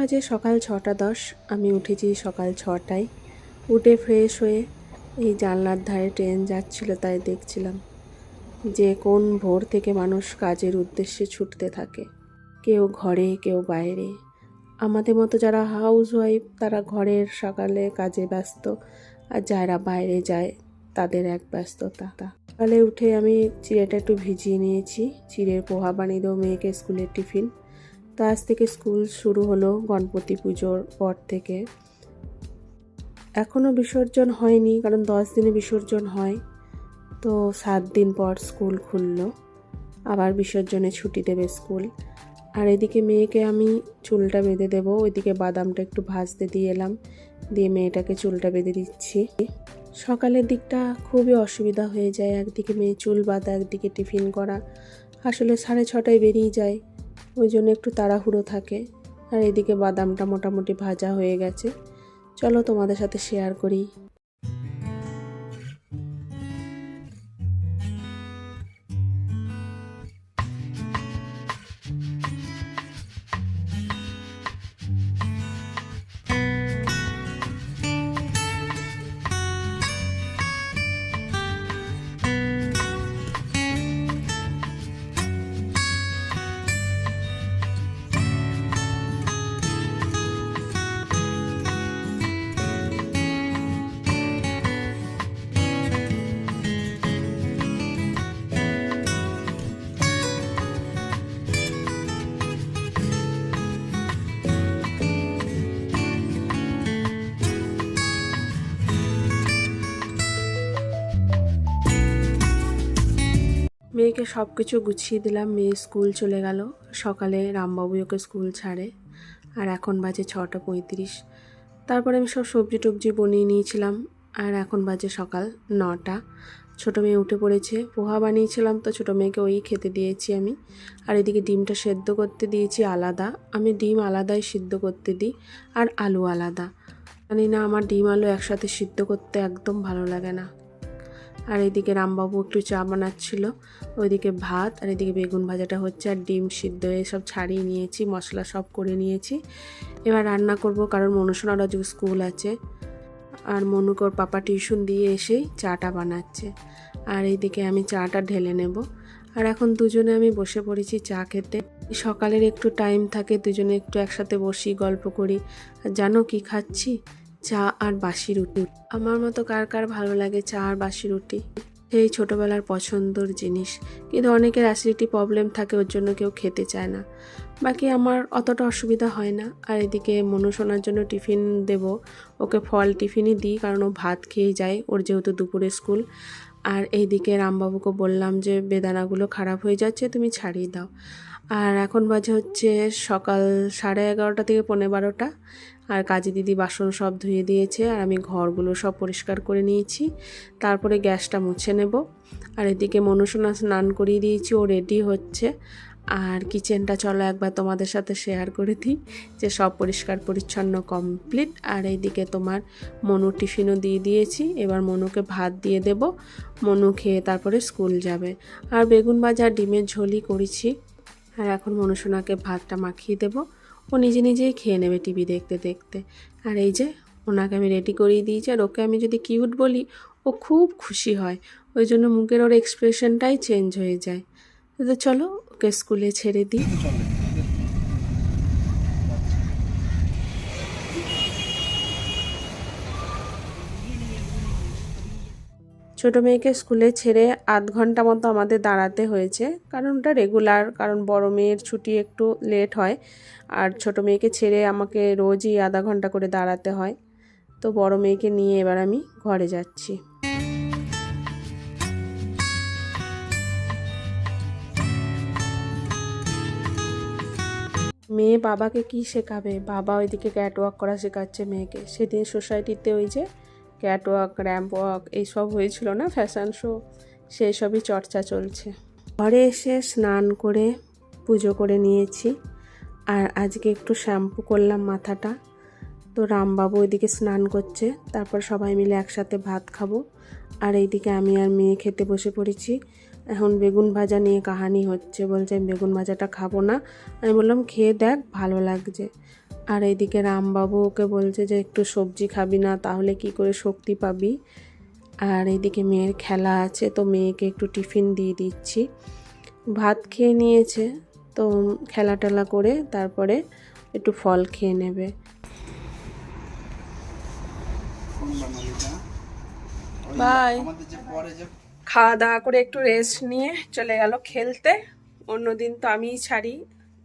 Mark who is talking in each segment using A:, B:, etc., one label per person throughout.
A: বাজে সকাল 6:10। আমি উঠেছি সকাল 6টায়। উঠে ফ্রেশ হয়ে এই জানলার ধারে ট্রেন যাচ্ছিল, তাই দেখছিলাম যে কোন ভোর থেকে মানুষ কাজের উদ্দেশ্যে ছুটতে থাকে। কেউ ঘরে, কেউ বাইরে। আমাদের মতো যারা হাউস ওয়াইফ তারা ঘরের সকালে কাজে ব্যস্ত, আর যারা বাইরে যায় তাদের এক ব্যস্ততা। সকালে উঠে আমি চিড়েটা একটু ভিজিয়ে নিয়েছি, চিড়ের পোহা বানিয়ে দেবো মেয়েকে স্কুলের টিফিন। তো আজ থেকে স্কুল শুরু হলো গণপতি পুজোর পর থেকে। এখনও বিসর্জন হয়নি, কারণ 10 দিনে বিসর্জন হয়। তো 7 দিন পর স্কুল খুললো, আবার বিসর্জনে ছুটি দেবে স্কুল। আর এদিকে মেয়েকে আমি চুলটা বেঁধে দেবো। ওইদিকে বাদামটা একটু ভাজতে দিয়ে এলাম, দিয়ে মেয়েটাকে চুলটা বেঁধে দিচ্ছি। সকালের দিকটা খুবই অসুবিধা হয়ে যায়, একদিকে মেয়ে চুল বাঁধা, একদিকে টিফিন করা। আসলে 6:30টায় বেরিয়ে যায়, ওই জন্য একটু তাড়াহুড়ো থাকে। আর এদিকে বাদামটা মোটামুটি ভাজা হয়ে গেছে। চলো তোমাদের সাথে শেয়ার করি। মেয়েকে সব কিছু গুছিয়ে দিলাম, মেয়ে স্কুল চলে গেল। সকালে রামবাবু ওকে স্কুল ছাড়ে, আর এখন বাজে 6:35। তারপরে আমি সব সবজি টবজি বনিয়ে নিয়েছিলাম, আর এখন বাজে সকাল 9টা। ছোটো মেয়ে উঠে পড়েছে। পোহা বানিয়েছিলাম, তো ছোটো মেয়েকে ওই খেতে দিয়েছি আমি। আর এদিকে ডিমটা সেদ্ধ করতে দিয়েছি আলাদা। আমি ডিম আলাদাই সিদ্ধ করতে দিই, আর আলু আলাদা। জানি না, আমার ডিম আলু একসাথে সিদ্ধ করতে একদম ভালো লাগে না। আর এদিকে রামবাবু একটু চা বানাচ্ছিল, ওইদিকে ভাত, আর এদিকে বেগুন ভাজাটা হচ্ছে, আর ডিম সিদ্ধ এসব ছাড়িয়ে নিয়েছি, মশলা সব করে নিয়েছি। এবার রান্না করব, কারণ মনুষোনার আজ স্কুল আছে। আর মনুকর পাপা টিউশন দিয়ে এসেই চাটা বানাচ্ছে, আর এইদিকে আমি চাটা ঢেলে নেব। আর এখন দুজনে আমি বসে পড়েছি চা খেতে। সকালের একটু টাইম থাকে, দুজনে একটু একসাথে বসি, গল্প করি। আর জানো কি খাচ্ছি? চা আর বাসি রুটি। আমার মতো কার কার ভালো লাগে চা আর বাসি রুটি? সেই ছোটোবেলার পছন্দর জিনিস। কিন্তু অনেকের অ্যাসিডিটি প্রবলেম থাকে, ওর জন্য কেউ খেতে চায় না। বাকি আমার অতটা অসুবিধা হয় না। আর এদিকে মনুষোনার জন্য টিফিন দেব, ওকে ফল টিফিনই দিই, কারণ ও ভাত খেয়ে যায়, ওর যেহেতু দুপুরে স্কুল। আর এইদিকে রামবাবুকে বললাম যে বেদানাগুলো খারাপ হয়ে যাচ্ছে, তুমি ছাড়িয়ে দাও। আর এখন বাজে হচ্ছে সকাল 11:30 থেকে 12:15। আর কাজী দিদি বাসন সব ধুয়ে দিয়েছে, আর আমি ঘরগুলো সব পরিষ্কার করে নিয়েছি। তারপরে গ্যাসটা মুছে নেব। আর এদিকে মনুষোনা স্নান করিয়ে দিয়েছি, ও রেডি হচ্ছে। আর কিচেনটা চলো একবার তোমাদের সাথে শেয়ার করে দিই, যে সব পরিষ্কার পরিচ্ছন্ন কমপ্লিট। আর এইদিকে তোমার মনু টিফিনও দিয়ে দিয়েছি। এবার মনুকে ভাত দিয়ে দেব, মনু খেয়ে তারপরে স্কুল যাবে। আর বেগুন ভাজা ডিমের ঝোলই করেছি। আর এখন মনুষোনাকে ভাতটা মাখিয়ে দেব, ও নিজে নিজেই খেয়ে নেবে টিভি দেখতে দেখতে। আর এই যে ওনাকে আমি রেডি করিয়ে দিয়েছি। আর ওকে আমি যদি কিউট বলি, ও খুব খুশি হয়, ওই জন্য মুখের ওর এক্সপ্রেশনটাই চেঞ্জ হয়ে যায়। তো চলো ওকে স্কুলে ছেড়ে দিই। ছোটো মেয়েকে স্কুলে ছেড়ে আধ ঘন্টা মতো আমাদের দাঁড়াতে হয়েছে, কারণ ওটা রেগুলার, কারণ বড় মেয়ের ছুটি একটু লেট হয়। আর ছোটো মেয়েকে ছেড়ে আমাকে রোজই আধা ঘন্টা করে দাঁড়াতে হয়। তো বড় মেয়েকে নিয়ে এবার আমি ঘরে যাচ্ছি। মেয়ে বাবাকে কি শেখাবে? বাবা ওইদিকে ক্যাটওয়াক করা শেখাচ্ছে মেয়েকে। সেদিন সোসাইটিতে ওই যে ক্যাটওয়াক, র্যাম্প ওয়াক এইসব হয়েছিল না, ফ্যাশন শো, সেই সবই চর্চা চলছে। ঘরে এসে স্নান করে পুজো করে নিয়েছি, আর আজকে একটু শ্যাম্পু করলাম মাথাটা। তো রামবাবু ওইদিকে স্নান করছে, তারপর সবাই মিলে একসাথে ভাত খাবো। আর এইদিকে আমি আর মেয়ে খেতে বসে পড়েছি। এখন বেগুন ভাজা নিয়ে কাহানি হচ্ছে, বলছে আমি বেগুন ভাজাটা খাবো না। আমি বললাম খেয়ে দেখ, ভালো লাগছে। আর এইদিকে রামবাবু ওকে বলছে যে একটু সবজি খাবি না, তাহলে কি করে শক্তি পাবি। আর এইদিকে মেয়ের খেলা আছে, তো মেয়েকে একটু টিফিন দিয়ে দিচ্ছি। ভাত খেয়ে নিয়েছে, তো খেলা টেলা করে তারপরে একটু ফল খেয়ে নেবে। বাই। খাওয়া দাওয়া করে একটু রেস্ট নিয়ে চলে গেল খেলতে। অন্যদিন তো আমিই ছাড়ি,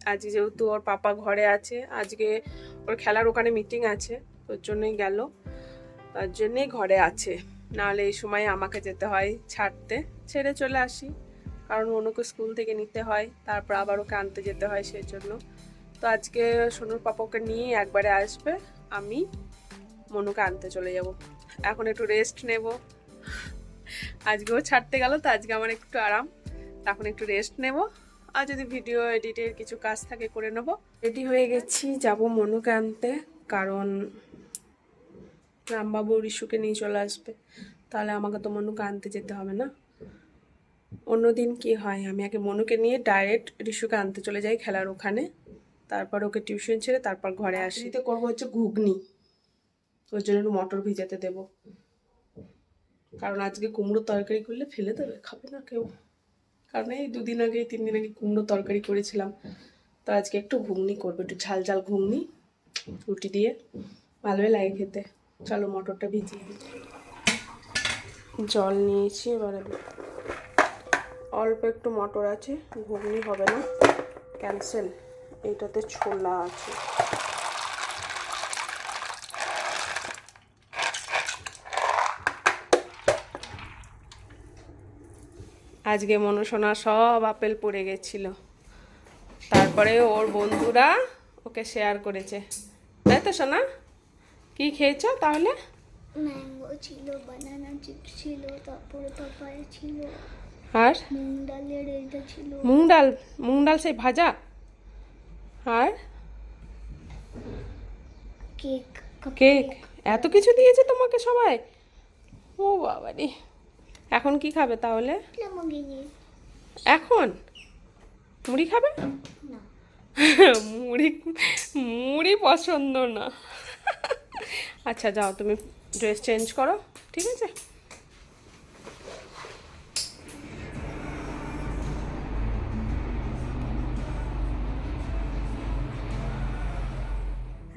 A: আজ যেহেতু ওর পাপা ঘরে আছে, আজকে ওর খেলার ওখানে মিটিং আছে, ওর জন্যই গেল, তার জন্যই ঘরে আছে। নাহলে এই সময় আমাকে যেতে হয় ছাড়তে, ছেড়ে চলে আসি, কারণ মনুকে স্কুল থেকে নিতে হয়, তারপর আবার ওকে আনতে যেতে হয়, সেই জন্য। তো আজকে সোনুর পাপাকে নিয়ে একবারে আসবে, আমি মনুকে আনতে চলে যাব। এখন একটু রেস্ট নেব, আজকেও ছাড়তে গেল, তো আজকে আমার একটু আরাম, এখন একটু রেস্ট নেব। আর যদি ভিডিও এডিটের কিছু কাজ থাকে করে নেব। রেডি হয়ে গেছি, যাব মনুকে আনতে, কারণ রামবাবু রিশুকে নিয়ে চলে আসবে, তাহলে আমাকে তো মনুকে আনতে যেতে হবে না। অন্যদিন কি হয়, আমি আগে মনুকে নিয়ে ডাইরেক্ট রিশুকে আনতে চলে যাই খেলার ওখানে, তারপর ওকে টিউশন ছেড়ে তারপর ঘরে আসি। তো করবো হচ্ছে ঘুগনি, ওর জন্য একটু মটর ভিজাতে দেবো, কারণ আজকে কুমড়োর তরকারি করলে ফেলে দেবে, খাবে না কেউ। কারণ এই 2 দিন আগে 3 দিন আগে কুমড়ো তরকারি করেছিলাম, তো আজকে একটু ঘুগনি করবো, একটু ঝাল ঝাল ঘুগনি রুটি দিয়ে, ভালোই লাগে খেতে। চলো মটরটা ভিজিয়ে দিই। জল নিয়েছি, এবারে অল্প একটু মটর আছে, ঘুগনি হবে না, ক্যান্সেল। এইটাতে ছোলা আছে। আজকে মনুসোনা সব আপেল পড়ে গেছিল, তারপরে ওর বন্ধুরা ওকে শেয়ার করেছে, তাই তো সোনা? কি খেয়েছো তাহলে?
B: ম্যাঙ্গো ছিল, বানানা চিপস ছিল, তারপরে পাপায়া ছিল,
A: আর
B: মুগ ডালের এটা ছিল,
A: মুগ ডাল সেই ভাজা, আর
B: কেক।
A: কেক। এত কিছু দিয়েছে তোমাকে সবাই? ও বাবারে, এখন কি খাবে তাহলে? এখন মুড়ি খাবে?
B: না,
A: মুড়ি মুড়ি পছন্দ না। আচ্ছা যাও, তুমি ড্রেস চেঞ্জ করো, ঠিক আছে?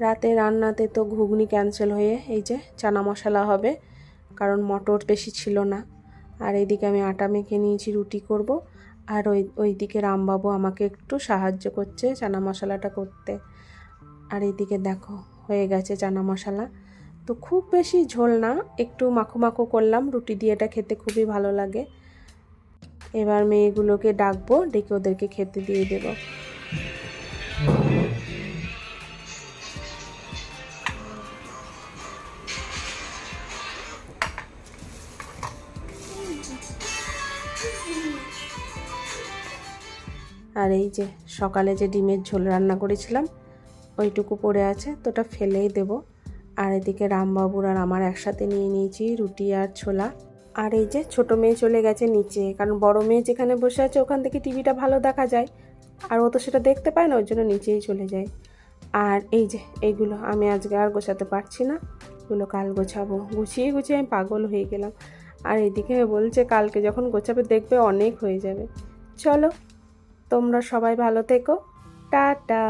A: রাতে রান্নাতে তো ঘুগনি ক্যান্সেল হয়ে এই যে চানা মশলা হবে, কারণ মটর বেশি ছিল না। আর এইদিকে আমি আটা মেখে নিয়েছি, রুটি করব। আর ওইদিকে রামবাবু আমাকে একটু সাহায্য করছে চানা মশলাটা করতে। আর এইদিকে দেখো হয়ে গেছে চানা মশলা, তো খুব বেশি ঝোল না, একটু মাখো মাখো করলাম, রুটি দিয়ে এটা খেতে খুবই ভালো লাগে। এবার মেয়েগুলোকে ডাকবো, ডেকে ওদেরকে খেতে দিয়ে দেবো। আর এই যে সকালে যে ডিমের ঝোল রান্না করেছিলাম, ওইটুকু পড়ে আছে, তো ওটা ফেলেই দেবো। আর এদিকে রামবাবুর আর আমার একসাথে নিয়ে নিয়েছি রুটি আর ছোলা। আর এই যে ছোটো মেয়ে চলে গেছে নিচে, কারণ বড় মেয়ে যেখানে বসে আছে ওখান থেকে টিভিটা ভালো দেখা যায়, আর ও তো সেটা দেখতে পায় না, ওই জন্য নিচেই চলে যায়। আর এই যে এইগুলো আমি আজকে আর গোছাতে পারছি না, এগুলো কাল গোছাবো। গুছিয়ে গুছিয়ে আমি পাগল হয়ে গেলাম। আর এদিকে বলছে কালকে যখন গোছাবে দেখবে অনেক হয়ে যাবে। চলো, তোমরা সবাই ভালো থেকো, টাটা।